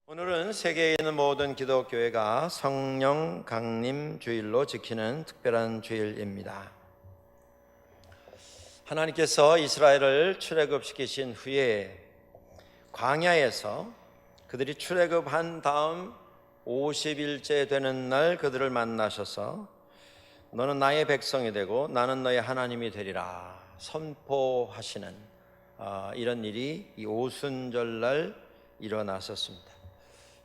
오늘은 세계에 있는 모든 기독교회가 성령 강림 주일로 지키는 특별한 주일입니다. 하나님께서 이스라엘을 출애굽시키신 후에 광야에서 그들이 출애굽한 다음 50일째 되는 날 그들을 만나셔서 너는 나의 백성이 되고 나는 너의 하나님이 되리라 선포하시는 이런 일이 이 오순절날 일어났었습니다.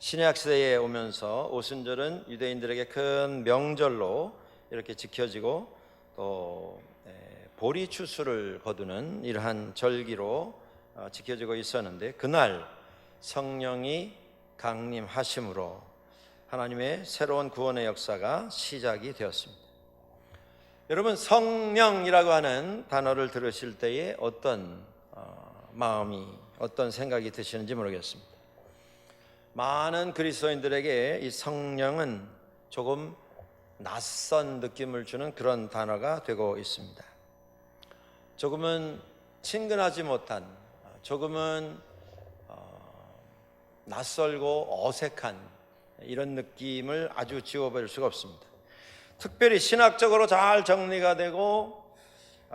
신약 시대에 오면서 오순절은 유대인들에게 큰 명절로 이렇게 지켜지고 또 보리 추수를 거두는 이러한 절기로 지켜지고 있었는데, 그날 성령이 강림하심으로 하나님의 새로운 구원의 역사가 시작이 되었습니다. 여러분, 성령이라고 하는 단어를 들으실 때에 어떤 마음이, 어떤 생각이 드시는지 모르겠습니다. 많은 그리스도인들에게 이 성령은 조금 낯선 느낌을 주는 그런 단어가 되고 있습니다. 조금은 친근하지 못한, 조금은 낯설고 어색한 이런 느낌을 아주 지워버릴 수가 없습니다. 특별히 신학적으로 잘 정리가 되고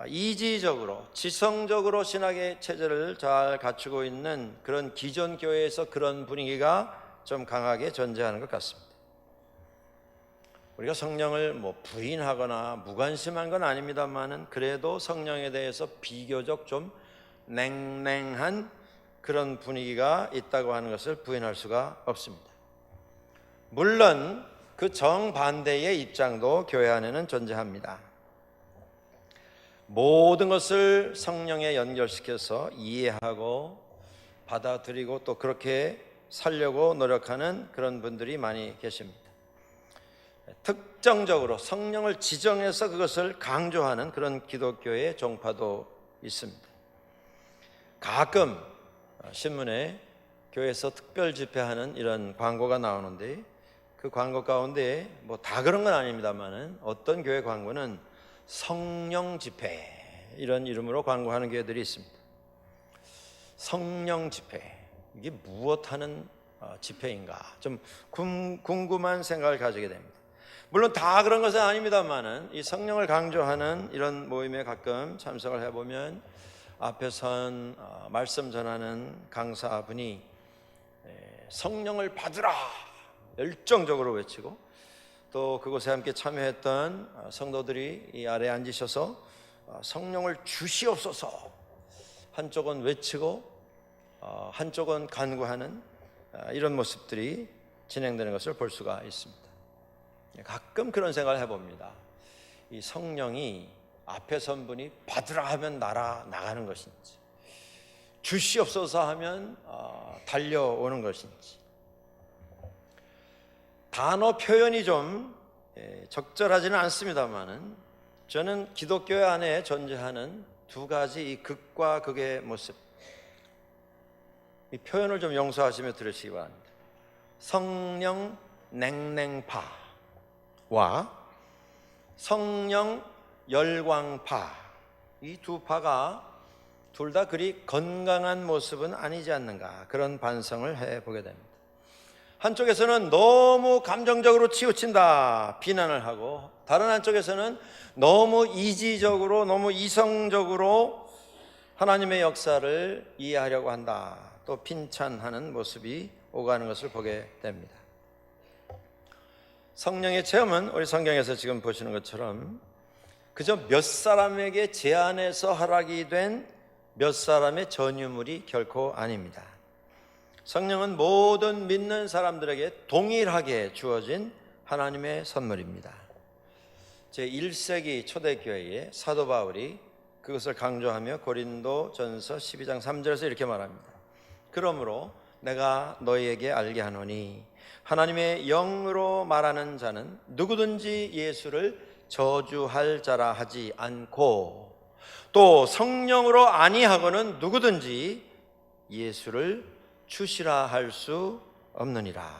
이지적으로, 지성적으로 신학의 체제를 잘 갖추고 있는 그런 기존 교회에서 그런 분위기가 좀 강하게 존재하는 것 같습니다. 우리가 성령을 부인하거나 무관심한 건 아닙니다만은 그래도 성령에 대해서 비교적 좀 냉랭한 그런 분위기가 있다고 하는 것을 부인할 수가 없습니다. 물론 그 정반대의 입장도 교회 안에는 존재합니다. 모든 것을 성령에 연결시켜서 이해하고 받아들이고 또 그렇게 살려고 노력하는 그런 분들이 많이 계십니다. 특정적으로 성령을 지정해서 그것을 강조하는 그런 기독교의 종파도 있습니다. 가끔 신문에 교회에서 특별 집회하는 이런 광고가 나오는데, 그 광고 가운데 다 그런 건 아닙니다만은 어떤 교회 광고는 성령 집회 이런 이름으로 광고하는 교회들이 있습니다. 성령 집회, 이게 무엇하는 집회인가 좀 궁금한 생각을 가지게 됩니다. 물론 다 그런 것은 아닙니다만은 이 성령을 강조하는 이런 모임에 가끔 참석을 해보면 앞에 선 말씀 전하는 강사분이 성령을 받으라 열정적으로 외치고, 또 그곳에 함께 참여했던 성도들이 이 아래에 앉으셔서 성령을 주시옵소서 한쪽은 외치고 한쪽은 간구하는 이런 모습들이 진행되는 것을 볼 수가 있습니다. 가끔 그런 생각을 해봅니다. 이 성령이 앞에 선 분이 받으라 하면 나가는 것인지, 주시옵소서 하면 달려오는 것인지, 단어 표현이 좀 적절하지는 않습니다만은 저는 기독교 안에 존재하는 두 가지 이 극과 극의 모습, 이 표현을 좀 용서하시며 들으시기 바랍니다. 성령 냉랭파와 성령 열광파, 이 두 파가 둘 다 그리 건강한 모습은 아니지 않는가, 그런 반성을 해보게 됩니다. 한쪽에서는 너무 감정적으로 치우친다 비난을 하고, 다른 한쪽에서는 너무 이지적으로, 너무 이성적으로 하나님의 역사를 이해하려고 한다, 또 핀찬하는 모습이 오가는 것을 보게 됩니다. 성령의 체험은 우리 성경에서 지금 보시는 것처럼 그저 몇 사람에게 제한해서 허락이 된 몇 사람의 전유물이 결코 아닙니다. 성령은 모든 믿는 사람들에게 동일하게 주어진 하나님의 선물입니다. 제1세기 초대교회의 사도 바울이 그것을 강조하며 고린도전서 12장 3절에서 이렇게 말합니다. 그러므로 내가 너희에게 알게 하노니 하나님의 영으로 말하는 자는 누구든지 예수를 저주할 자라 하지 않고, 또 성령으로 아니하고는 누구든지 예수를 주시라 할 수 없느니라.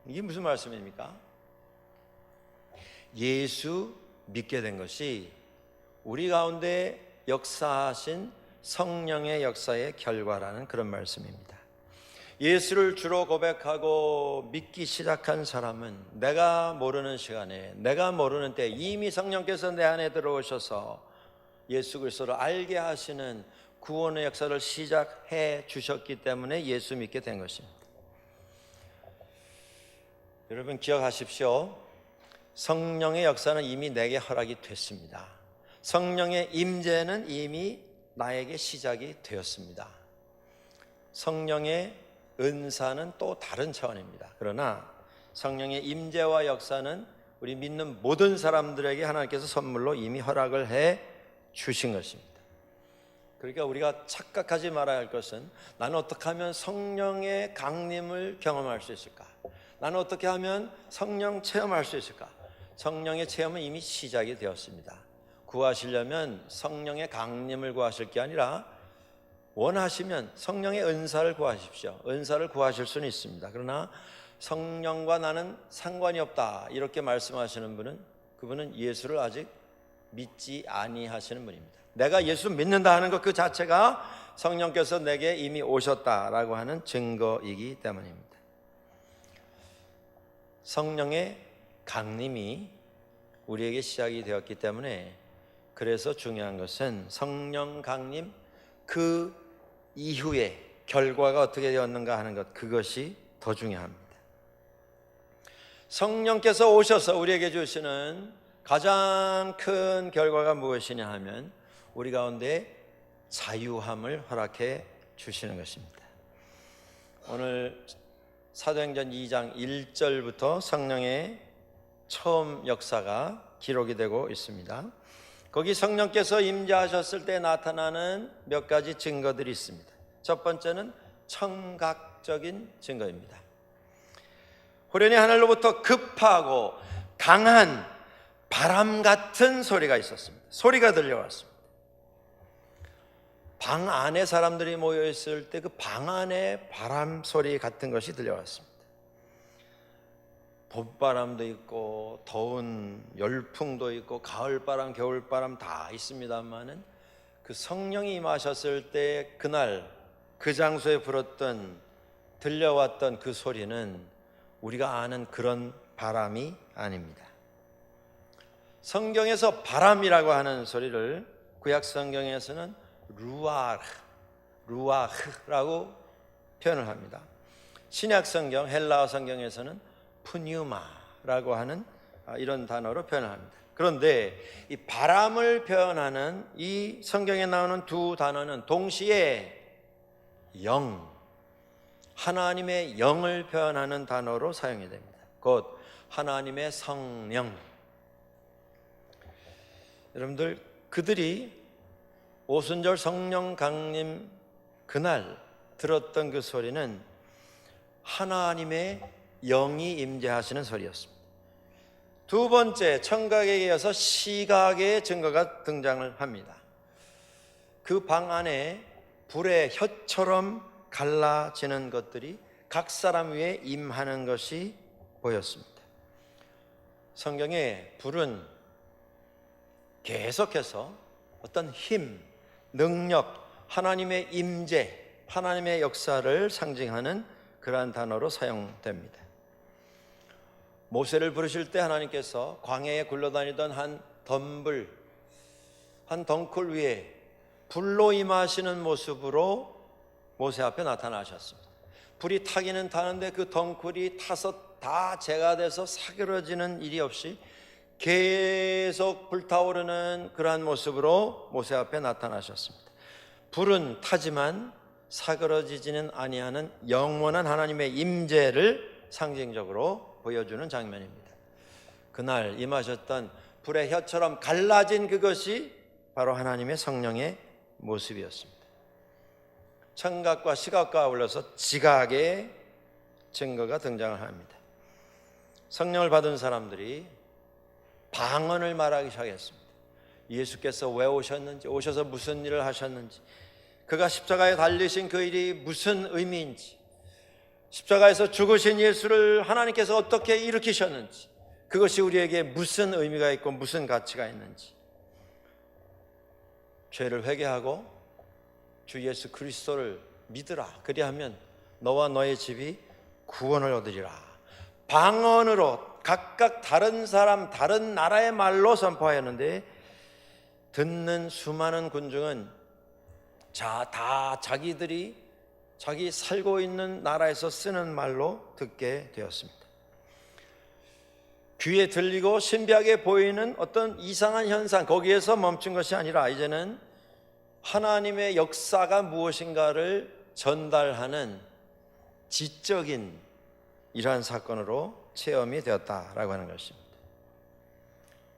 이게 무슨 말씀입니까? 예수 믿게 된 것이 우리 가운데 역사하신 성령의 역사의 결과라는 그런 말씀입니다. 예수를 주로 고백하고 믿기 시작한 사람은 내가 모르는 시간에, 내가 모르는 때 이미 성령께서 내 안에 들어오셔서 예수 그리스도를 알게 하시는 구원의 역사를 시작해 주셨기 때문에 예수 믿게 된 것입니다. 여러분 기억하십시오. 성령의 역사는 이미 내게 허락이 됐습니다. 성령의 임재는 이미 나에게 시작이 되었습니다. 성령의 은사는 또 다른 차원입니다. 그러나 성령의 임재와 역사는 우리 믿는 모든 사람들에게 하나님께서 선물로 이미 허락을 해 주신 것입니다. 그러니까 우리가 착각하지 말아야 할 것은 나는 어떻게 하면 성령의 강림을 경험할 수 있을까? 나는 어떻게 하면 성령 체험할 수 있을까? 성령의 체험은 이미 시작이 되었습니다. 구하시려면 성령의 강림을 구하실 게 아니라 원하시면 성령의 은사를 구하십시오. 은사를 구하실 수는 있습니다. 그러나 성령과 나는 상관이 없다 이렇게 말씀하시는 분은 그분은 예수를 아직 믿지 아니하시는 분입니다. 내가 예수 믿는다 하는 것 그 자체가 성령께서 내게 이미 오셨다라고 하는 증거이기 때문입니다. 성령의 강림이 우리에게 시작이 되었기 때문에 그래서 중요한 것은 성령 강림 그 이후에 결과가 어떻게 되었는가 하는 것, 그것이 더 중요합니다. 성령께서 오셔서 우리에게 주시는 가장 큰 결과가 무엇이냐 하면 우리 가운데 자유함을 허락해 주시는 것입니다. 오늘 사도행전 2장 1절부터 성령의 처음 역사가 기록이 되고 있습니다. 거기 성령께서 임재하셨을 때 나타나는 몇 가지 증거들이 있습니다. 첫 번째는 청각적인 증거입니다. 호련히 하늘로부터 급하고 강한 바람 같은 소리가 있었습니다. 소리가 들려왔습니다. 방 안에 사람들이 모여 있을 때 그 방 안에 바람 소리 같은 것이 들려왔습니다. 봄바람도 있고 더운 열풍도 있고 가을바람, 겨울바람 다 있습니다만은 그 성령이 임하셨을 때 그날 그 장소에 들려왔던 그 소리는 우리가 아는 그런 바람이 아닙니다. 성경에서 바람이라고 하는 소리를 구약 성경에서는 루아흐라고 표현을 합니다. 신약 성경, 헬라어 성경에서는 푸뉴마라고 하는 이런 단어로 표현을 합니다. 그런데 이 바람을 표현하는 이 성경에 나오는 두 단어는 동시에 하나님의 영을 표현하는 단어로 사용이 됩니다. 곧 하나님의 성령. 여러분들 그들이 오순절 성령 강림 그날 들었던 그 소리는 하나님의 영이 임재하시는 소리였습니다. 두 번째, 청각에 이어서 시각의 증거가 등장을 합니다. 그 방 안에 불의 혀처럼 갈라지는 것들이 각 사람 위에 임하는 것이 보였습니다. 성경에 불은 계속해서 어떤 힘, 능력, 하나님의 임재, 하나님의 역사를 상징하는 그러한 단어로 사용됩니다. 모세를 부르실 때 하나님께서 광야에 굴러다니던 한 덩굴 위에 불로 임하시는 모습으로 모세 앞에 나타나셨습니다. 불이 타기는 타는데 그 덩굴이 타서 다 재가 돼서 사그러지는 일이 없이 계속 불타오르는 그러한 모습으로 모세 앞에 나타나셨습니다. 불은 타지만 사그러지지는 아니하는 영원한 하나님의 임재를 상징적으로 보여주는 장면입니다. 그날 임하셨던 불의 혀처럼 갈라진 그것이 바로 하나님의 성령의 모습이었습니다. 청각과 시각과 어울려서 지각의 증거가 등장을 합니다. 성령을 받은 사람들이 방언을 말하기 시작했습니다. 예수께서 왜 오셨는지, 오셔서 무슨 일을 하셨는지, 그가 십자가에 달리신 그 일이 무슨 의미인지, 십자가에서 죽으신 예수를 하나님께서 어떻게 일으키셨는지, 그것이 우리에게 무슨 의미가 있고 무슨 가치가 있는지, 죄를 회개하고 주 예수 그리스도를 믿으라, 그리하면 너와 너의 집이 구원을 얻으리라. 방언으로 각각 다른 사람, 다른 나라의 말로 선포하였는데 듣는 수많은 군중은 다 자기들이 자기 살고 있는 나라에서 쓰는 말로 듣게 되었습니다. 귀에 들리고 신비하게 보이는 어떤 이상한 현상, 거기에서 멈춘 것이 아니라 이제는 하나님의 역사가 무엇인가를 전달하는 지적인 이러한 사건으로 체험이 되었다라고 하는 것입니다.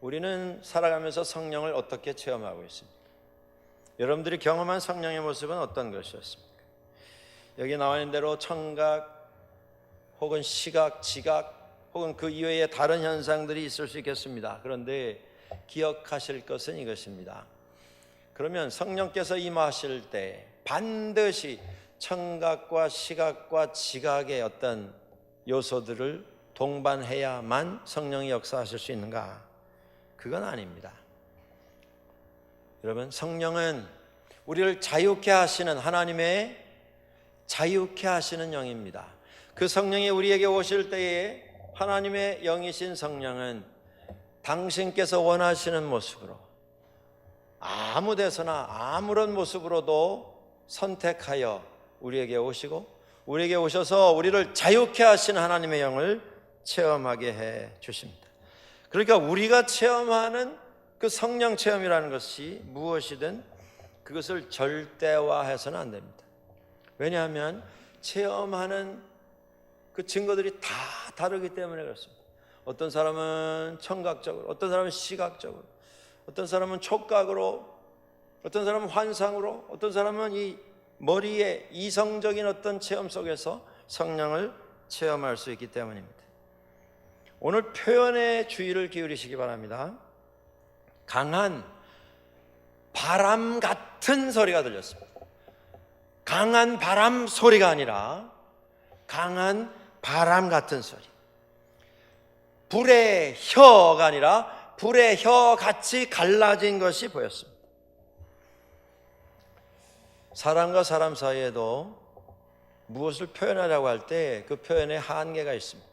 우리는 살아가면서 성령을 어떻게 체험하고 있습니까? 여러분들이 경험한 성령의 모습은 어떤 것이었습니까? 여기 나와 있는 대로 청각 혹은 시각, 지각 혹은 그 이외의 다른 현상들이 있을 수 있겠습니다. 그런데 기억하실 것은 이것입니다. 그러면 성령께서 임하실 때 반드시 청각과 시각과 지각의 어떤 요소들을 동반해야만 성령이 역사하실 수 있는가? 그건 아닙니다. 여러분, 성령은 우리를 자유케 하시는 하나님의 자유케 하시는 영입니다. 그 성령이 우리에게 오실 때에 하나님의 영이신 성령은 당신께서 원하시는 모습으로 아무 데서나 아무런 모습으로도 선택하여 우리에게 오시고 우리에게 오셔서 우리를 자유케 하시는 하나님의 영을 체험하게 해 주십니다. 그러니까 우리가 체험하는 그 성령 체험이라는 것이 무엇이든 그것을 절대화해서는 안 됩니다. 왜냐하면 체험하는 그 증거들이 다 다르기 때문에 그렇습니다. 어떤 사람은 청각적으로, 어떤 사람은 시각적으로, 어떤 사람은 촉각으로, 어떤 사람은 환상으로, 어떤 사람은 이 머리에 이성적인 어떤 체험 속에서 성령을 체험할 수 있기 때문입니다. 오늘 표현에 주의를 기울이시기 바랍니다. 강한 바람 같은 소리가 들렸습니다. 강한 바람 소리가 아니라 강한 바람 같은 소리. 불의 혀가 아니라 불의 혀 같이 갈라진 것이 보였습니다. 사람과 사람 사이에도 무엇을 표현하려고 할 때 그 표현에 한계가 있습니다.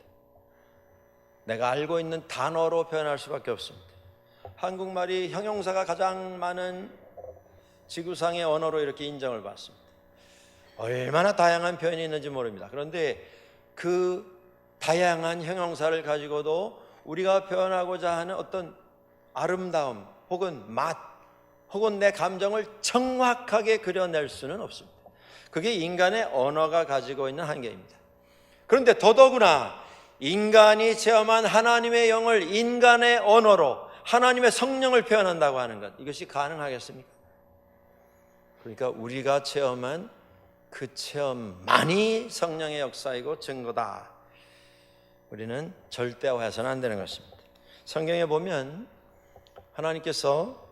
내가 알고 있는 단어로 표현할 수밖에 없습니다. 한국말이 형용사가 가장 많은 지구상의 언어로 이렇게 인정을 받습니다. 얼마나 다양한 표현이 있는지 모릅니다. 그런데 그 다양한 형용사를 가지고도 우리가 표현하고자 하는 어떤 아름다움 혹은 맛 혹은 내 감정을 정확하게 그려낼 수는 없습니다. 그게 인간의 언어가 가지고 있는 한계입니다. 그런데 더더구나 인간이 체험한 하나님의 영을 인간의 언어로 하나님의 성령을 표현한다고 하는 것, 이것이 가능하겠습니까? 그러니까 우리가 체험한 그 체험만이 성령의 역사이고 증거다. 우리는 절대화해서는 안 되는 것입니다. 성경에 보면 하나님께서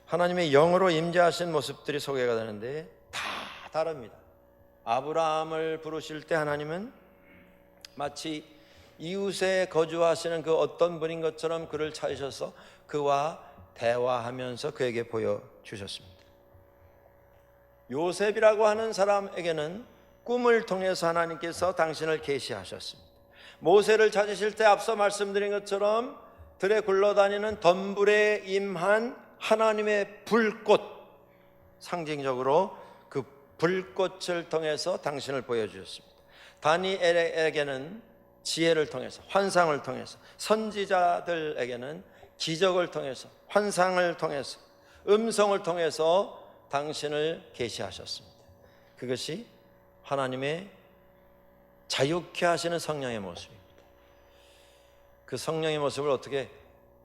하나님의 영으로 임재하신 모습들이 소개가 되는데 다 다릅니다. 아브라함을 부르실 때 하나님은 마치 이웃에 거주하시는 그 어떤 분인 것처럼 그를 찾으셔서 그와 대화하면서 그에게 보여주셨습니다. 요셉이라고 하는 사람에게는 꿈을 통해서 하나님께서 당신을 계시하셨습니다. 모세를 찾으실 때 앞서 말씀드린 것처럼 들에 굴러다니는 덤불에 임한 하나님의 불꽃, 상징적으로 그 불꽃을 통해서 당신을 보여주셨습니다. 다니엘에게는 지혜를 통해서, 환상을 통해서, 선지자들에게는 기적을 통해서, 환상을 통해서, 음성을 통해서 당신을 계시하셨습니다. 그것이 하나님의 자유케 하시는 성령의 모습입니다. 그 성령의 모습을 어떻게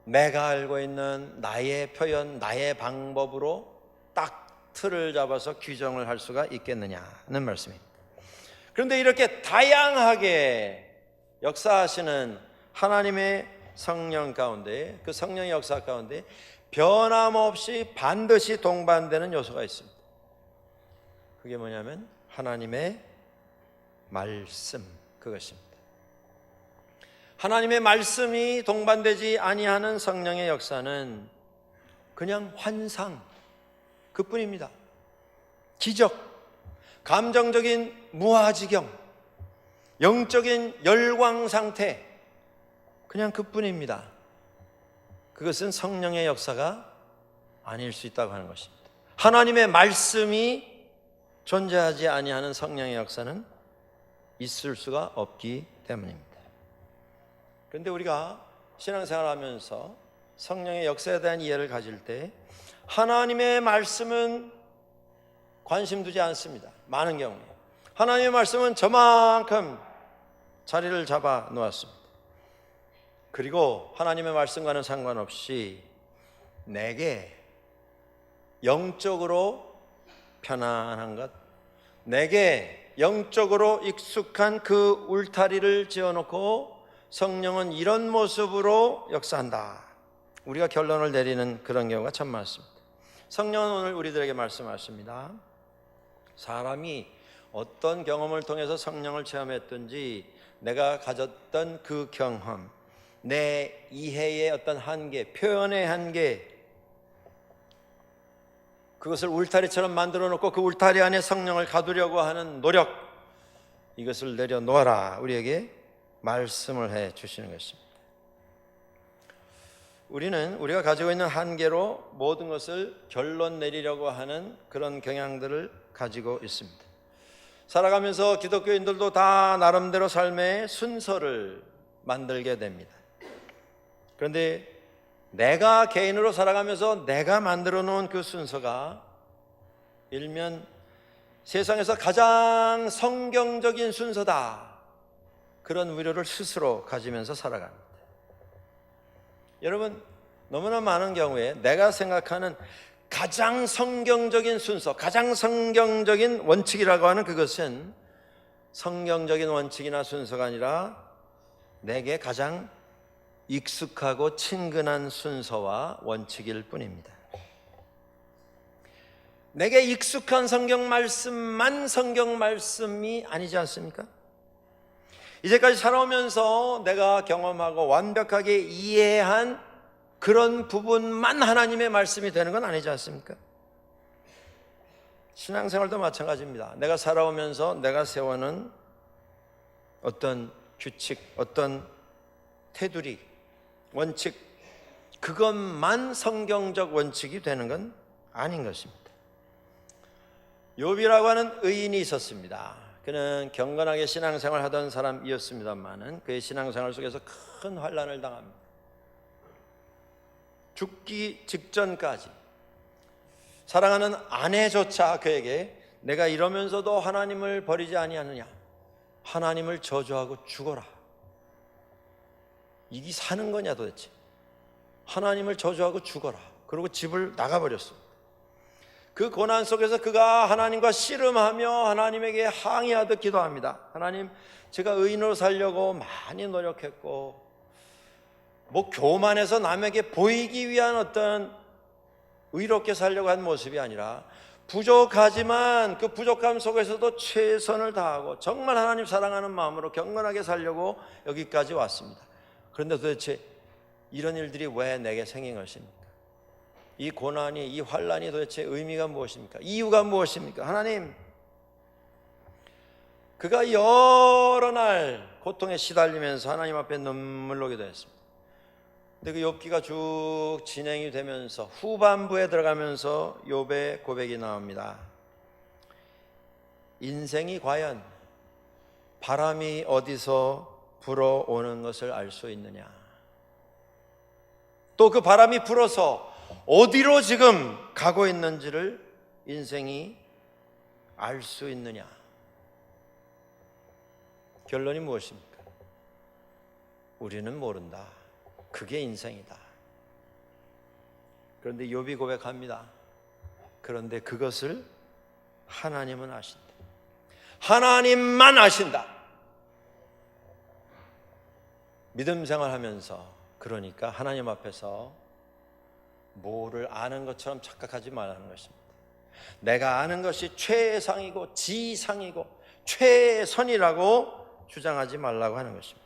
내가 알고 있는 나의 표현, 나의 방법으로 딱 틀을 잡아서 규정을 할 수가 있겠느냐는 말씀입니다. 그런데 이렇게 다양하게 역사하시는 하나님의 성령 가운데, 그 성령의 역사 가운데 변함없이 반드시 동반되는 요소가 있습니다. 그게 뭐냐면 하나님의 말씀, 그것입니다. 하나님의 말씀이 동반되지 아니하는 성령의 역사는 그냥 환상, 그뿐입니다. 기적, 감정적인 무아지경, 영적인 열광 상태, 그냥 그뿐입니다. 그것은 성령의 역사가 아닐 수 있다고 하는 것입니다. 하나님의 말씀이 존재하지 아니하는 성령의 역사는 있을 수가 없기 때문입니다. 그런데 우리가 신앙생활하면서 성령의 역사에 대한 이해를 가질 때 하나님의 말씀은 관심 두지 않습니다. 많은 경우에 하나님의 말씀은 저만큼 자리를 잡아 놓았습니다. 그리고 하나님의 말씀과는 상관없이 내게 영적으로 편안한 것, 내게 영적으로 익숙한 그 울타리를 지어놓고 성령은 이런 모습으로 역사한다, 우리가 결론을 내리는 그런 경우가 참 많습니다. 성령은 오늘 우리들에게 말씀하십니다. 사람이 어떤 경험을 통해서 성령을 체험했든지 내가 가졌던 그 경험, 내 이해의 어떤 한계, 표현의 한계, 그것을 울타리처럼 만들어 놓고 그 울타리 안에 성령을 가두려고 하는 노력, 이것을 내려놓아라, 우리에게 말씀을 해 주시는 것입니다. 우리는 우리가 가지고 있는 한계로 모든 것을 결론 내리려고 하는 그런 경향들을 가지고 있습니다. 살아가면서 기독교인들도 다 나름대로 삶의 순서를 만들게 됩니다. 그런데 내가 개인으로 살아가면서 내가 만들어 놓은 그 순서가 일면 세상에서 가장 성경적인 순서다, 그런 위로를 스스로 가지면서 살아갑니다. 여러분, 너무나 많은 경우에 내가 생각하는 가장 성경적인 순서, 가장 성경적인 원칙이라고 하는 그것은 성경적인 원칙이나 순서가 아니라 내게 가장 익숙하고 친근한 순서와 원칙일 뿐입니다. 내게 익숙한 성경 말씀만 성경 말씀이 아니지 않습니까? 이제까지 살아오면서 내가 경험하고 완벽하게 이해한 그런 부분만 하나님의 말씀이 되는 건 아니지 않습니까? 신앙생활도 마찬가지입니다. 내가 살아오면서 내가 세워놓은 어떤 규칙, 어떤 테두리, 원칙, 그것만 성경적 원칙이 되는 건 아닌 것입니다. 욥이라고 하는 의인이 있었습니다. 그는 경건하게 신앙생활 하던 사람이었습니다만은 그의 신앙생활 속에서 큰 환난을 당합니다. 죽기 직전까지 사랑하는 아내조차 그에게 내가 이러면서도 하나님을 버리지 아니하느냐, 하나님을 저주하고 죽어라, 이게 사는 거냐 도대체, 하나님을 저주하고 죽어라, 그리고 집을 나가버렸습니다. 그 고난 속에서 그가 하나님과 씨름하며 하나님에게 항의하듯 기도합니다. 하나님, 제가 의인으로 살려고 많이 노력했고 교만해서 남에게 보이기 위한 어떤 의롭게 살려고 한 모습이 아니라 부족하지만 그 부족함 속에서도 최선을 다하고 정말 하나님 사랑하는 마음으로 경건하게 살려고 여기까지 왔습니다. 그런데 도대체 이런 일들이 왜 내게 생긴 것입니까? 이 고난이, 이 환난이 도대체 의미가 무엇입니까? 이유가 무엇입니까? 하나님, 그가 여러 날 고통에 시달리면서 하나님 앞에 눈물로 기도했습니다. 근데 그 욥기가 쭉 진행이 되면서 후반부에 들어가면서 욥의 고백이 나옵니다. 인생이 과연 바람이 어디서 불어오는 것을 알 수 있느냐, 또 그 바람이 불어서 어디로 지금 가고 있는지를 인생이 알 수 있느냐. 결론이 무엇입니까? 우리는 모른다. 그게 인생이다. 그런데 욥이 고백합니다. 그런데 그것을 하나님은 아신다. 하나님만 아신다. 믿음 생활하면서 그러니까 하나님 앞에서 뭐를 아는 것처럼 착각하지 말라는 것입니다. 내가 아는 것이 최상이고 지상이고 최선이라고 주장하지 말라고 하는 것입니다.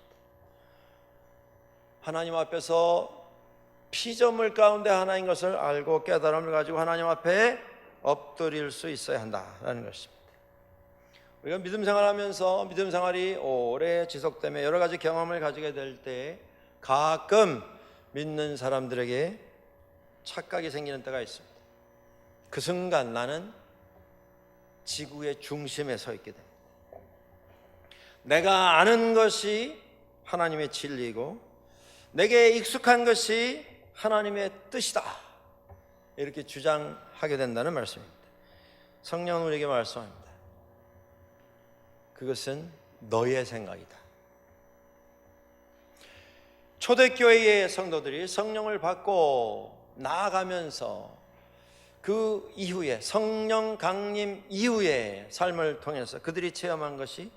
하나님 앞에서 피조물 가운데 하나인 것을 알고 깨달음을 가지고 하나님 앞에 엎드릴 수 있어야 한다라는 것입니다. 우리가 믿음 생활하면서 믿음 생활이 오래 지속되며 여러 가지 경험을 가지게 될 때 가끔 믿는 사람들에게 착각이 생기는 때가 있습니다. 그 순간 나는 지구의 중심에 서 있게 됩니다. 내가 아는 것이 하나님의 진리이고 내게 익숙한 것이 하나님의 뜻이다, 이렇게 주장하게 된다는 말씀입니다. 성령은 우리에게 말씀합니다. 그것은 너의 생각이다. 초대교회의 성도들이 성령을 받고 나아가면서 그 이후에 성령 강림 이후의 삶을 통해서 그들이 체험한 것이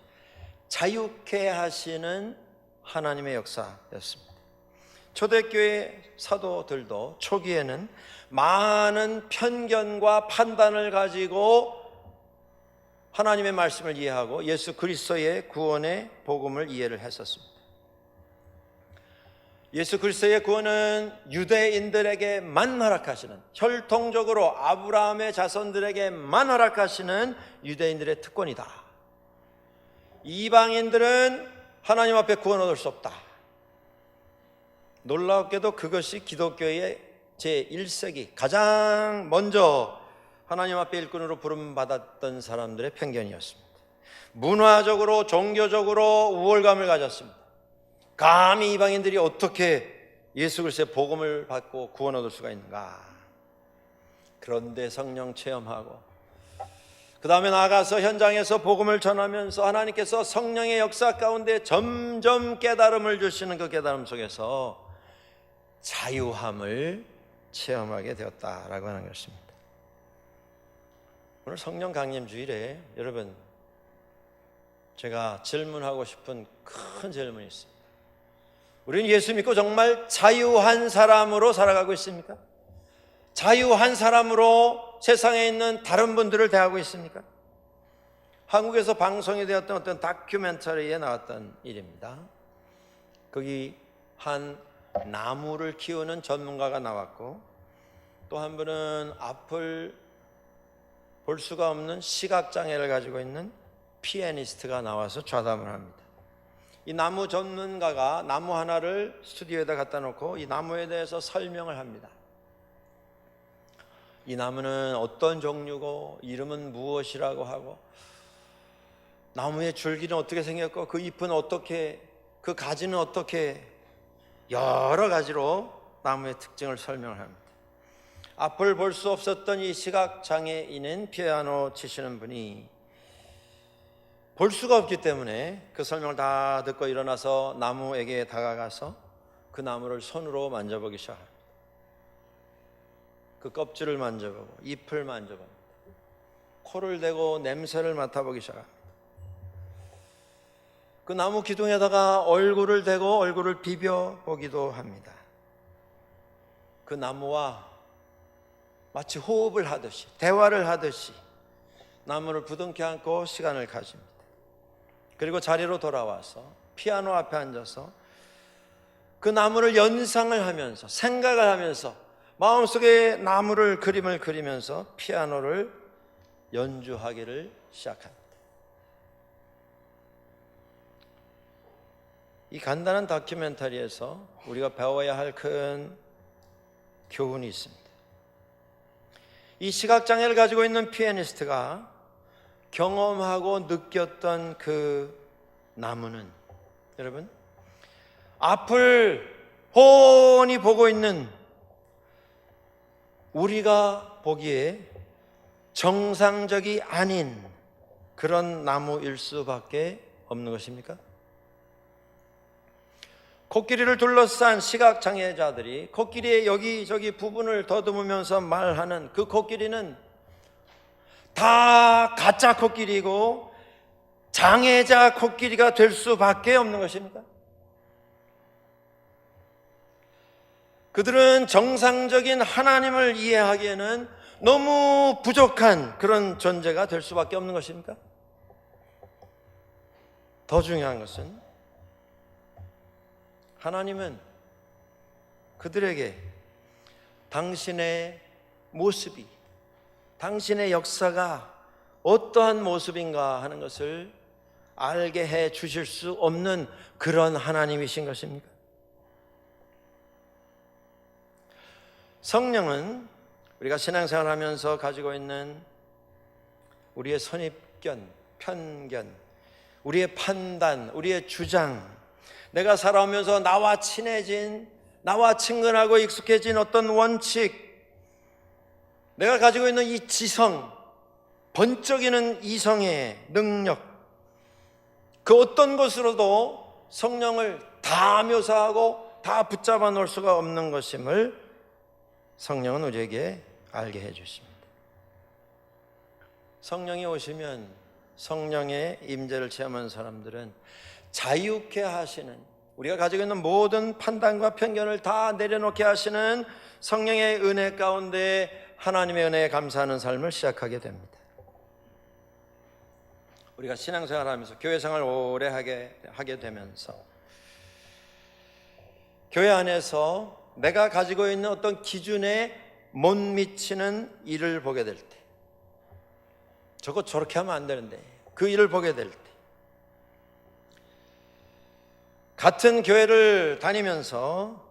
자유케 하시는 하나님의 역사였습니다. 초대교회 사도들도 초기에는 많은 편견과 판단을 가지고 하나님의 말씀을 이해하고 예수 그리스도의 구원의 복음을 이해를 했었습니다. 예수 그리스도의 구원은 유대인들에게만 허락하시는, 혈통적으로 아브라함의 자손들에게만 허락하시는 유대인들의 특권이다. 이방인들은 하나님 앞에 구원 얻을 수 없다. 놀랍게도 그것이 기독교의 제1세기 가장 먼저 하나님 앞에 일꾼으로 부름받았던 사람들의 편견이었습니다. 문화적으로 종교적으로 우월감을 가졌습니다. 감히 이방인들이 어떻게 예수 그리스도의 복음을 받고 구원 얻을 수가 있는가. 그런데 성령 체험하고 그 다음에 나아가서 현장에서 복음을 전하면서 하나님께서 성령의 역사 가운데 점점 깨달음을 주시는 그 깨달음 속에서 자유함을 체험하게 되었다라고 하는 것입니다. 오늘 성령 강림 주일에 여러분, 제가 질문하고 싶은 큰 질문이 있습니다. 우리는 예수 믿고 정말 자유한 사람으로 살아가고 있습니까? 자유한 사람으로 세상에 있는 다른 분들을 대하고 있습니까? 한국에서 방송이 되었던 어떤 다큐멘터리에 나왔던 일입니다. 거기 한 나무를 키우는 전문가가 나왔고 또 한 분은 앞을 볼 수가 없는 시각장애를 가지고 있는 피아니스트가 나와서 좌담을 합니다. 이 나무 전문가가 나무 하나를 스튜디오에다 갖다 놓고 이 나무에 대해서 설명을 합니다. 이 나무는 어떤 종류고 이름은 무엇이라고 하고 나무의 줄기는 어떻게 생겼고 그 잎은 어떻게, 그 가지는 어떻게, 여러 가지로 나무의 특징을 설명을 합니다. 앞을 볼 수 없었던 이 시각장애인은 피아노 치시는 분이 볼 수가 없기 때문에 그 설명을 다 듣고 일어나서 나무에게 다가가서 그 나무를 손으로 만져보기 시작합니다. 그 껍질을 만져보고 잎을 만져봅니다. 코를 대고 냄새를 맡아보기 시작합니다. 그 나무 기둥에다가 얼굴을 대고 얼굴을 비벼보기도 합니다. 그 나무와 마치 호흡을 하듯이, 대화를 하듯이 나무를 부둥켜 안고 시간을 가집니다. 그리고 자리로 돌아와서 피아노 앞에 앉아서 그 나무를 연상을 하면서, 생각을 하면서 마음속에 나무를, 그림을 그리면서 피아노를 연주하기를 시작합니다. 이 간단한 다큐멘터리에서 우리가 배워야 할 큰 교훈이 있습니다. 이 시각장애를 가지고 있는 피아니스트가 경험하고 느꼈던 그 나무는, 여러분, 앞을 훤히 보고 있는 우리가 보기에 정상적이 아닌 그런 나무일 수밖에 없는 것입니까? 코끼리를 둘러싼 시각장애자들이 코끼리의 여기저기 부분을 더듬으면서 말하는 그 코끼리는 다 가짜 코끼리고 장애자 코끼리가 될 수밖에 없는 것입니까? 그들은 정상적인 하나님을 이해하기에는 너무 부족한 그런 존재가 될 수밖에 없는 것입니까? 더 중요한 것은 하나님은 그들에게 당신의 모습이, 당신의 역사가 어떠한 모습인가 하는 것을 알게 해 주실 수 없는 그런 하나님이신 것입니까? 성령은 우리가 신앙생활하면서 가지고 있는 우리의 선입견, 편견, 우리의 판단, 우리의 주장, 내가 살아오면서 나와 친해진, 나와 친근하고 익숙해진 어떤 원칙, 내가 가지고 있는 이 지성, 번쩍이는 이성의 능력, 그 어떤 것으로도 성령을 다 묘사하고 다 붙잡아 놓을 수가 없는 것임을 성령은 우리에게 알게 해 주십니다. 성령이 오시면 성령의 임재를 체험한 사람들은 자유케 하시는, 우리가 가지고 있는 모든 판단과 편견을 다 내려놓게 하시는 성령의 은혜 가운데 하나님의 은혜에 감사하는 삶을 시작하게 됩니다. 우리가 신앙생활하면서 교회생활 오래 하게 되면서 교회 안에서 내가 가지고 있는 어떤 기준에 못 미치는 일을 보게 될 때, 저거 저렇게 하면 안 되는데, 그 일을 보게 될 때, 같은 교회를 다니면서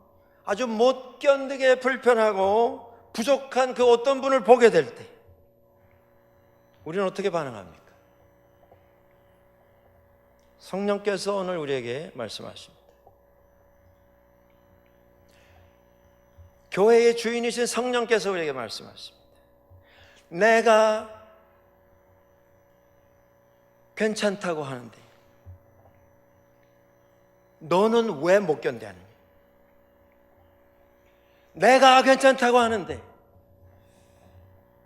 아주 못 견디게 불편하고 부족한 그 어떤 분을 보게 될 때 우리는 어떻게 반응합니까? 성령께서 오늘 우리에게 말씀하십니다. 교회의 주인이신 성령께서 우리에게 말씀하십니다. 내가 괜찮다고 하는데 너는 왜 못 견뎌하느냐? 내가 괜찮다고 하는데,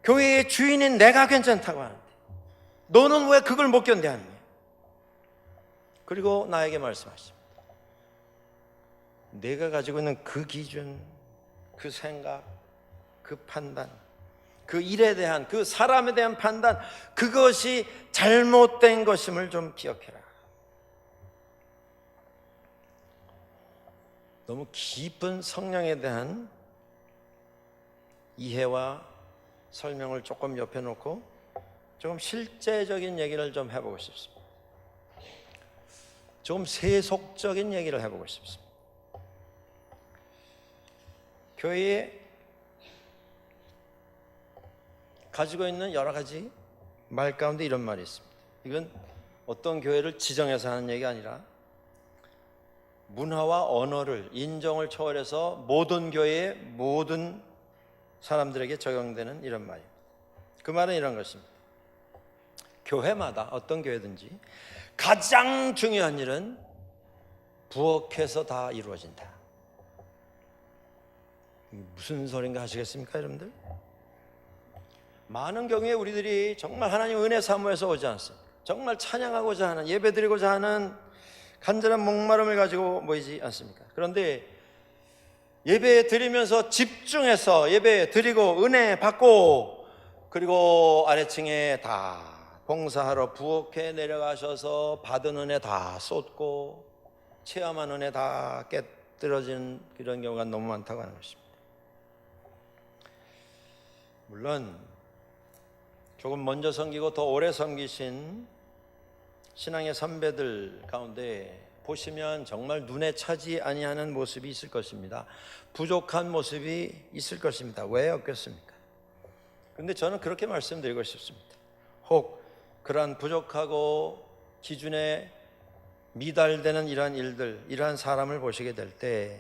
교회의 주인인 내가 괜찮다고 하는데 너는 왜 그걸 못 견뎌하느냐? 그리고 나에게 말씀하십니다. 내가 가지고 있는 그 기준, 그 생각, 그 판단, 그 일에 대한, 그 사람에 대한 판단, 그것이 잘못된 것임을 좀 기억해라. 너무 깊은 성령에 대한 이해와 설명을 조금 옆에 놓고 조금 실제적인 얘기를 좀 해보고 싶습니다. 조금 세속적인 얘기를 해보고 싶습니다. 교회에 가지고 있는 여러 가지 말 가운데 이런 말이 있습니다. 이건 어떤 교회를 지정해서 하는 얘기가 아니라 문화와 언어를, 인정을 초월해서 모든 교회의 모든 사람들에게 적용되는 이런 말입니다. 그 말은 이런 것입니다. 교회마다, 어떤 교회든지 가장 중요한 일은 부엌에서 다 이루어진다. 무슨 소린가 하시겠습니까, 여러분들? 많은 경우에 우리들이 정말 하나님 은혜 사모해서 오지 않습니까? 정말 찬양하고자 하는, 예배드리고자 하는 간절한 목마름을 가지고 모이지 않습니까? 그런데 예배 드리면서 집중해서 예배 드리고 은혜 받고, 그리고 아래층에 다 봉사하러 부엌에 내려가셔서 받은 은혜 다 쏟고 체험한 은혜 다 깨뜨려지는 이런 경우가 너무 많다고 하는 것입니다. 물론 조금 먼저 섬기고 더 오래 섬기신 신앙의 선배들 가운데 보시면 정말 눈에 차지 아니하는 모습이 있을 것입니다. 부족한 모습이 있을 것입니다. 왜 없겠습니까? 그런데 저는 그렇게 말씀드리고 싶습니다. 혹 그러한 부족하고 기준에 미달되는 이러한 일들, 이러한 사람을 보시게 될 때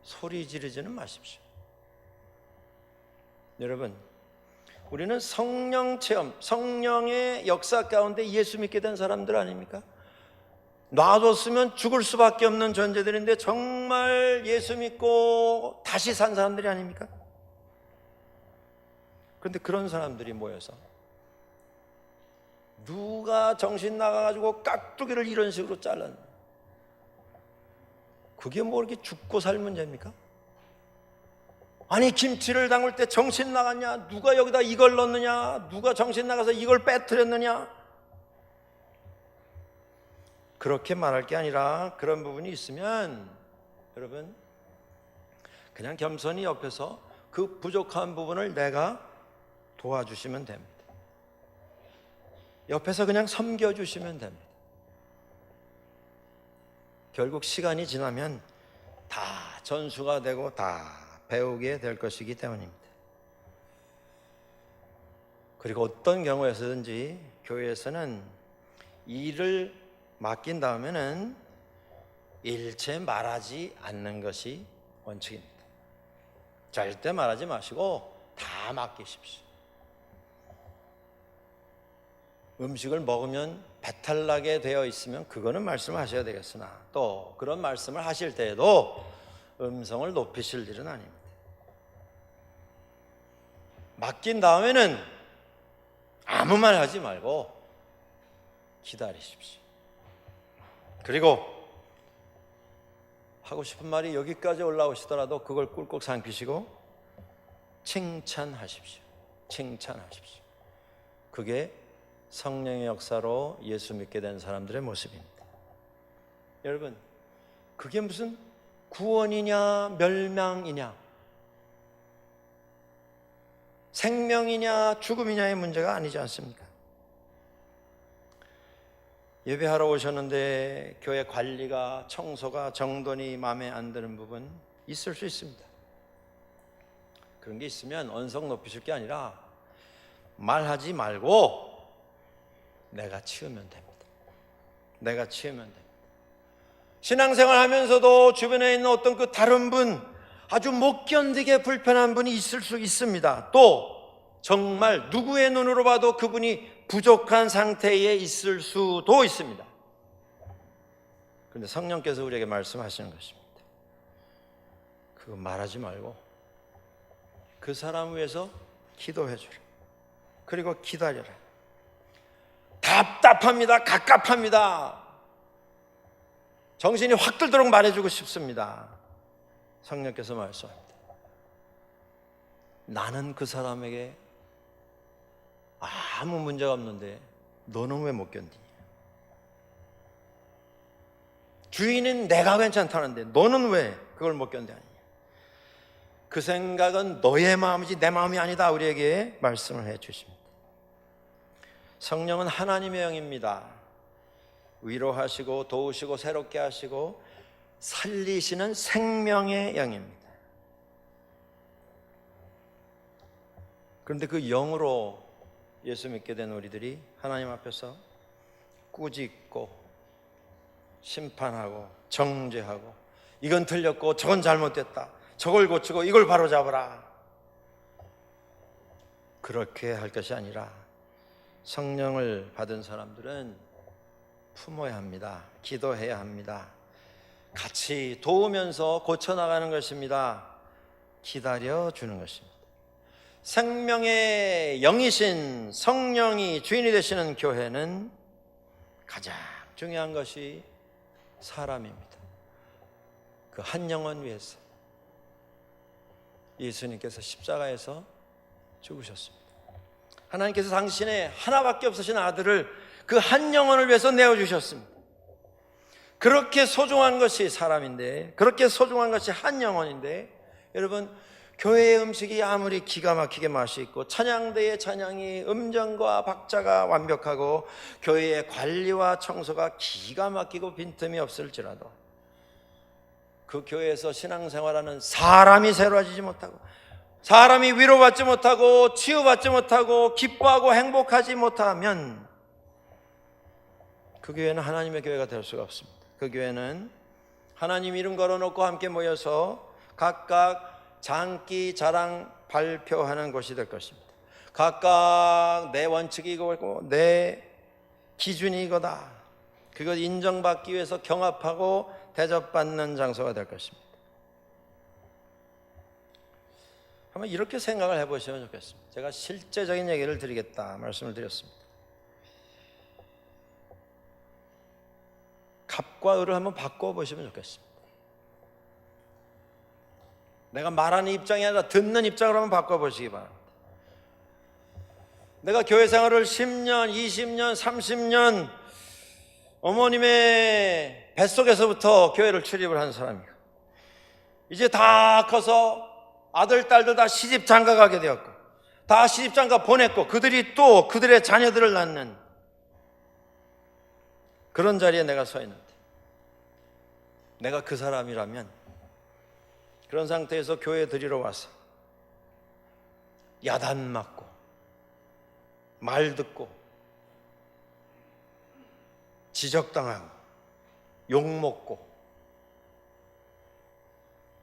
소리 지르지는 마십시오. 여러분, 우리는 성령 체험, 성령의 역사 가운데 예수 믿게 된 사람들 아닙니까? 놔뒀으면 죽을 수밖에 없는 존재들인데 정말 예수 믿고 다시 산 사람들이 아닙니까? 그런데 그런 사람들이 모여서 누가 정신 나가가지고 깍두기를 이런 식으로 잘랐나? 그게 뭐 이렇게 죽고 살 문제입니까? 아니, 김치를 담글 때 정신 나갔냐? 누가 여기다 이걸 넣느냐? 누가 정신 나가서 이걸 빼뜨렸느냐? 그렇게 말할 게 아니라 그런 부분이 있으면 여러분 그냥 겸손히 옆에서 그 부족한 부분을 내가 도와주시면 됩니다. 옆에서 그냥 섬겨주시면 됩니다. 결국 시간이 지나면 다 전수가 되고 다 배우게 될 것이기 때문입니다. 그리고 어떤 경우에서든지 교회에서는 일을 맡긴 다음에는 일체 말하지 않는 것이 원칙입니다. 절대 말하지 마시고 다 맡기십시오. 음식을 먹으면 배탈 나게 되어 있으면 그거는 말씀하셔야 되겠으나 또 그런 말씀을 하실 때에도 음성을 높이실 일은 아닙니다. 맡긴 다음에는 아무 말 하지 말고 기다리십시오. 그리고 하고 싶은 말이 여기까지 올라오시더라도 그걸 꿀꺽 삼키시고 칭찬하십시오. 칭찬하십시오. 그게 성령의 역사로 예수 믿게 된 사람들의 모습입니다. 여러분, 그게 무슨 구원이냐 멸망이냐 생명이냐 죽음이냐의 문제가 아니지 않습니까? 예배하러 오셨는데 교회 관리가 청소가 정돈이 마음에 안 드는 부분 있을 수 있습니다. 그런 게 있으면 언성 높이실 게 아니라 말하지 말고 내가 치우면 됩니다. 내가 치우면 됩니다. 신앙생활 하면서도 주변에 있는 어떤 그 다른 분, 아주 못 견디게 불편한 분이 있을 수 있습니다. 또 정말 누구의 눈으로 봐도 그분이 부족한 상태에 있을 수도 있습니다. 그런데 성령께서 우리에게 말씀하시는 것입니다. 그거 말하지 말고 그 사람 위해서 기도해 주라. 그리고 기다려라. 답답합니다. 갑갑합니다. 정신이 확 들도록 말해주고 싶습니다. 성령께서 말씀합니다. 나는 그 사람에게 아무 문제가 없는데 너는 왜 못 견디냐? 주인은 내가 괜찮다는데 너는 왜 그걸 못 견디냐? 그 생각은 너의 마음이지 내 마음이 아니다. 우리에게 말씀을 해 주십니다. 성령은 하나님의 영입니다. 위로하시고 도우시고 새롭게 하시고 살리시는 생명의 영입니다. 그런데 그 영으로 예수 믿게 된 우리들이 하나님 앞에서 꾸짖고 심판하고 정죄하고 이건 틀렸고 저건 잘못됐다. 저걸 고치고 이걸 바로잡아라. 그렇게 할 것이 아니라 성령을 받은 사람들은 품어야 합니다. 기도해야 합니다. 같이 도우면서 고쳐나가는 것입니다. 기다려주는 것입니다. 생명의 영이신 성령이 주인이 되시는 교회는 가장 중요한 것이 사람입니다. 그 한 영혼 위해서 예수님께서 십자가에서 죽으셨습니다. 하나님께서 당신의 하나밖에 없으신 아들을 그 한 영혼을 위해서 내어주셨습니다. 그렇게 소중한 것이 사람인데, 그렇게 소중한 것이 한 영혼인데, 여러분 교회의 음식이 아무리 기가 막히게 맛이 있고 찬양대의 찬양이 음정과 박자가 완벽하고 교회의 관리와 청소가 기가 막히고 빈틈이 없을지라도 그 교회에서 신앙생활하는 사람이 새로워지지 못하고 사람이 위로받지 못하고 치유받지 못하고 기뻐하고 행복하지 못하면 그 교회는 하나님의 교회가 될 수가 없습니다. 그 교회는 하나님 이름 걸어놓고 함께 모여서 각각 장기 자랑 발표하는 곳이 될 것입니다. 각각 내 원칙이 이거고 내 기준이 이거다. 그것 인정받기 위해서 경합하고 대접받는 장소가 될 것입니다. 한번 이렇게 생각을 해보시면 좋겠습니다. 제가 실제적인 얘기를 드리겠다 말씀을 드렸습니다. 갑과 을을 한번 바꿔보시면 좋겠습니다. 내가 말하는 입장이 아니라 듣는 입장으로 한번 바꿔보시기 바랍니다. 내가 교회 생활을 10년, 20년, 30년 어머님의 뱃속에서부터 교회를 출입을 한 사람이고 이제 다 커서 아들, 딸들 다 시집 장가 가게 되었고 다 시집 장가 보냈고 그들이 또 그들의 자녀들을 낳는 그런 자리에 내가 서 있는데, 내가 그 사람이라면 그런 상태에서 교회 들이러 와서 야단 맞고 말 듣고 지적당하고 욕먹고,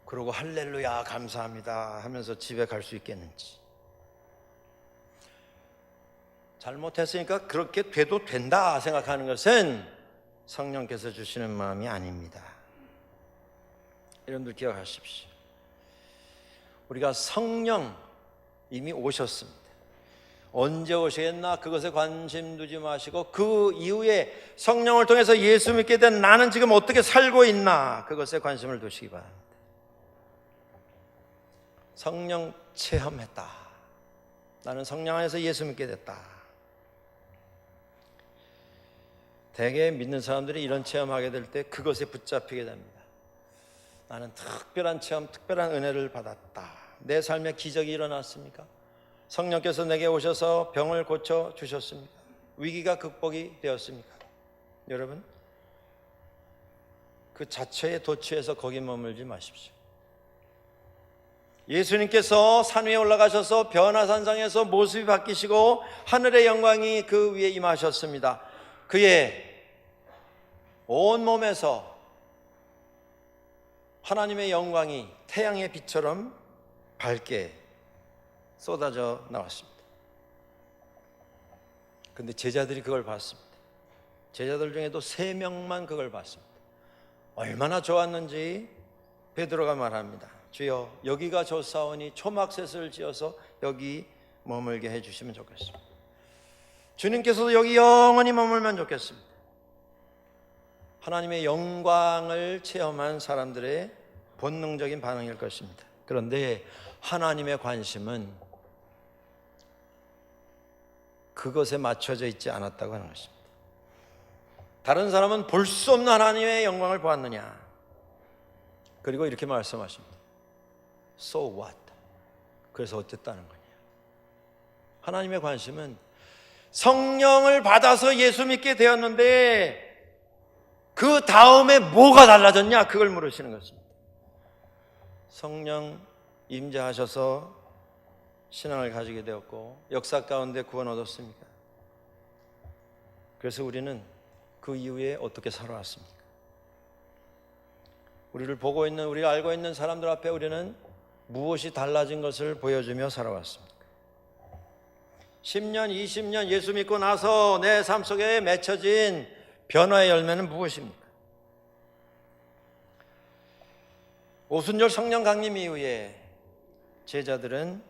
그러고 할렐루야 감사합니다 하면서 집에 갈 수 있겠는지. 잘못했으니까 그렇게 돼도 된다 생각하는 것은 성령께서 주시는 마음이 아닙니다. 여러분들 기억하십시오. 우리가 성령 이미 오셨습니다. 언제 오시겠나 그것에 관심 두지 마시고, 그 이후에 성령을 통해서 예수 믿게 된 나는 지금 어떻게 살고 있나, 그것에 관심을 두시기 바랍니다. 성령 체험했다. 나는 성령 안에서 예수 믿게 됐다. 대개 믿는 사람들이 이런 체험하게 될 때 그것에 붙잡히게 됩니다. 나는 특별한 체험, 특별한 은혜를 받았다. 내 삶에 기적이 일어났습니까? 성령께서 내게 오셔서 병을 고쳐 주셨습니까? 위기가 극복이 되었습니까? 여러분, 그 자체에 도취해서 거기 머물지 마십시오. 예수님께서 산 위에 올라가셔서 변화산상에서 모습이 바뀌시고 하늘의 영광이 그 위에 임하셨습니다. 그의 온 몸에서 하나님의 영광이 태양의 빛처럼 밝게 쏟아져 나왔습니다. 그런데 제자들이 그걸 봤습니다. 제자들 중에도 3명만 그걸 봤습니다. 얼마나 좋았는지 베드로가 말합니다. 주여, 여기가 좋사오니 초막셋을 지어서 여기 머물게 해주시면 좋겠습니다. 주님께서도 여기 영원히 머물면 좋겠습니다. 하나님의 영광을 체험한 사람들의 본능적인 반응일 것입니다. 그런데 하나님의 관심은 그것에 맞춰져 있지 않았다고 하는 것입니다. 다른 사람은 볼 수 없는 하나님의 영광을 보았느냐? 그리고 이렇게 말씀하십니다. So what? 그래서 어쨌다는 거냐? 하나님의 관심은 성령을 받아서 예수 믿게 되었는데 그 다음에 뭐가 달라졌냐? 그걸 물으시는 것입니다. 성령 임재하셔서 신앙을 가지게 되었고 역사 가운데 구원 얻었습니까? 그래서 우리는 그 이후에 어떻게 살아왔습니까? 우리를 보고 있는, 우리가 알고 있는 사람들 앞에 우리는 무엇이 달라진 것을 보여주며 살아왔습니까? 10년, 20년 예수 믿고 나서 내 삶 속에 맺혀진 변화의 열매는 무엇입니까? 오순절 성령 강림 이후에 제자들은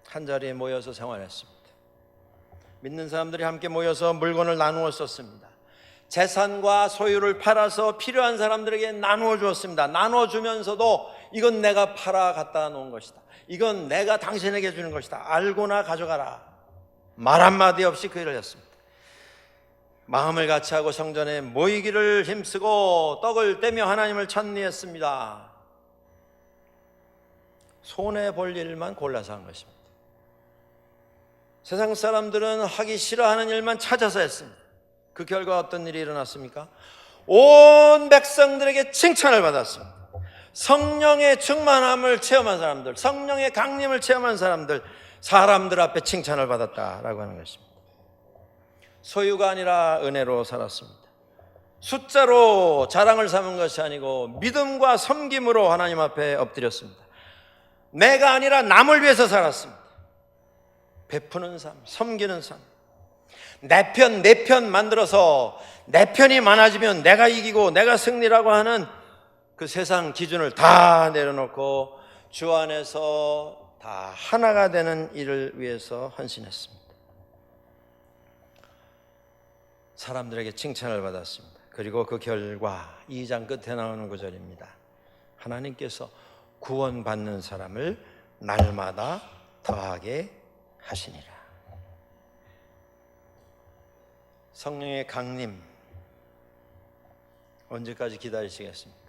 한자리에 모여서 생활했습니다. 믿는 사람들이 함께 모여서 물건을 나누어 썼습니다. 재산과 소유를 팔아서 필요한 사람들에게 나누어 주었습니다. 나누어 주면서도 이건 내가 팔아 갖다 놓은 것이다. 이건 내가 당신에게 주는 것이다. 알고나 가져가라. 말 한마디 없이 그 일을 했습니다. 마음을 같이하고 성전에 모이기를 힘쓰고 떡을 떼며 하나님을 찬미했습니다. 손해볼 일만 골라서 한 것입니다. 세상 사람들은 하기 싫어하는 일만 찾아서 했습니다. 그 결과 어떤 일이 일어났습니까? 온 백성들에게 칭찬을 받았습니다. 성령의 충만함을 체험한 사람들, 성령의 강림을 체험한 사람들 앞에 칭찬을 받았다라고 하는 것입니다. 소유가 아니라 은혜로 살았습니다. 숫자로 자랑을 삼은 것이 아니고 믿음과 섬김으로 하나님 앞에 엎드렸습니다. 내가 아니라 남을 위해서 살았습니다. 베푸는 삶, 섬기는 삶. 내 편 만들어서 내 편이 많아지면 내가 이기고 내가 승리라고 하는 그 세상 기준을 다 내려놓고 주 안에서 다 하나가 되는 일을 위해서 헌신했습니다. 사람들에게 칭찬을 받았습니다. 그리고 그 결과 2장 끝에 나오는 구절입니다. 하나님께서 구원받는 사람을 날마다 더하게 하시니라. 성령의 강림 언제까지 기다리시겠습니까?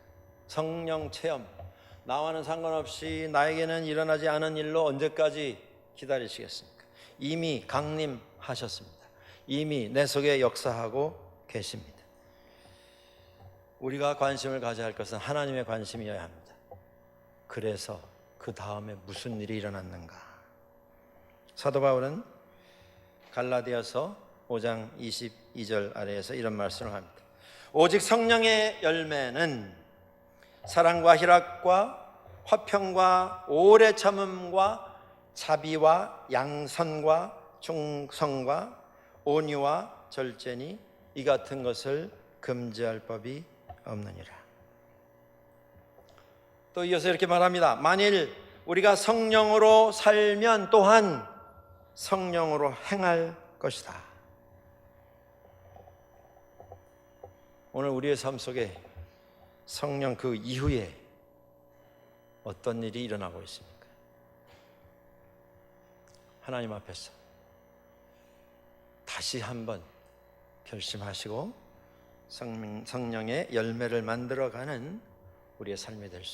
성령 체험 나와는 상관없이 나에게는 일어나지 않은 일로 언제까지 기다리시겠습니까? 이미 강림하셨습니다. 이미 내 속에 역사하고 계십니다. 우리가 관심을 가져야 할 것은 하나님의 관심이어야 합니다. 그래서 그 다음에 무슨 일이 일어났는가? 사도 바울은 갈라디아서 5장 22절 아래에서 이런 말씀을 합니다. 오직 성령의 열매는 사랑과 희락과 화평과 오래 참음과 자비와 양선과 충성과 온유와 절제니 이 같은 것을 금지할 법이 없느니라. 또 이어서 이렇게 말합니다. 만일 우리가 성령으로 살면 또한 성령으로 행할 것이다. 오늘 우리의 삶 속에 성령 그 이후에 어떤 일이 일어나고 있습니까? 하나님 앞에서 다시 한번 결심하시고 성령의 열매를 만들어가는 우리의 삶이 될 수 있습니다.